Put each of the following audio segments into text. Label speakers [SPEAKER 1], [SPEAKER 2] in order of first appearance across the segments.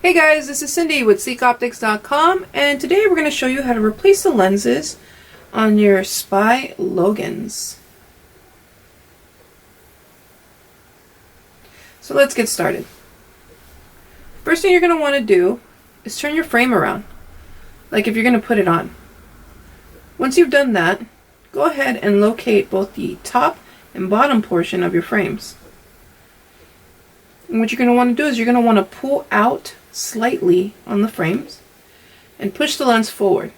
[SPEAKER 1] Hey guys, this is Cindy with seekoptics.com, and today we're going to show you how to replace the lenses on your Spy Logans. So let's get started. First thing you're going to want to do is turn your frame around, like if you're going to put it on. Once you've done that, go ahead and locate both the top and bottom portion of your frames. And what you're going to want to do is you're going to want to pull out slightly on the frames and push the lens forward.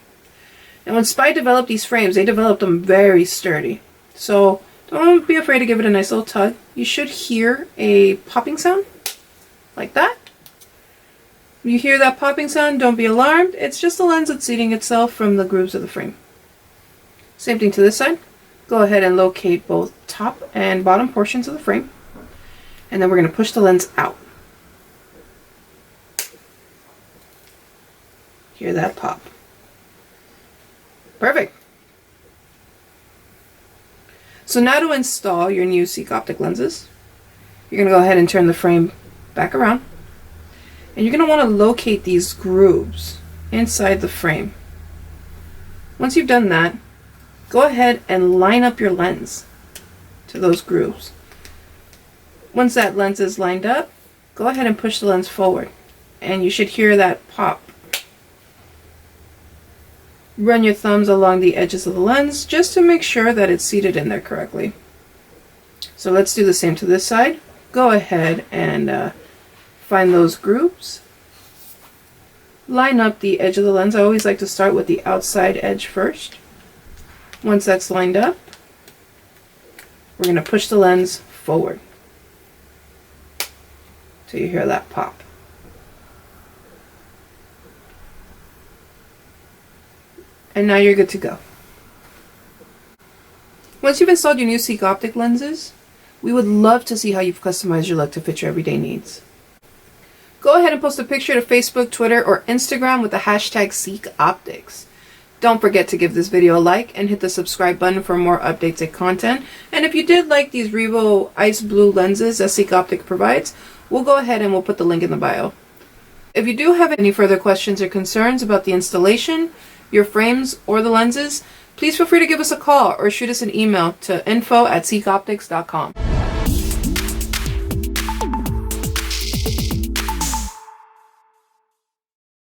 [SPEAKER 1] And when Spy developed these frames, they developed them very sturdy. So don't be afraid to give it a nice little tug. You should hear a popping sound like that. When you hear that popping sound, don't be alarmed. It's just the lens that's seating itself from the grooves of the frame. Same thing to this side. Go ahead and locate both top and bottom portions of the frame. And then we're going to push the lens out. Hear that pop. Perfect. So now to install your new Seek Optic lenses, you're going to go ahead and turn the frame back around. And you're going to want to locate these grooves inside the frame. Once you've done that, go ahead and line up your lens to those grooves. Once that lens is lined up, go ahead and push the lens forward, and you should hear that pop. Run your thumbs along the edges of the lens just to make sure that it's seated in there correctly. So let's do the same to this side. Go ahead and find those grooves. Line up the edge of the lens. I always like to start with the outside edge first. Once that's lined up, we're going to push the lens forward till you hear that pop. And now you're good to go. Once you've installed your new Seek Optic lenses, we would love to see how you've customized your look to fit your everyday needs. Go ahead and post a picture to Facebook, Twitter, or Instagram with the hashtag SeekOptics. Don't forget to give this video a like and hit the subscribe button for more updates and content. And if you did like these Revo Ice Blue lenses that Seek Optic provides, we'll go ahead and we'll put the link in the bio. If you do have any further questions or concerns about the installation, your frames, or the lenses, please feel free to give us a call or shoot us an email to info@seekoptics.com.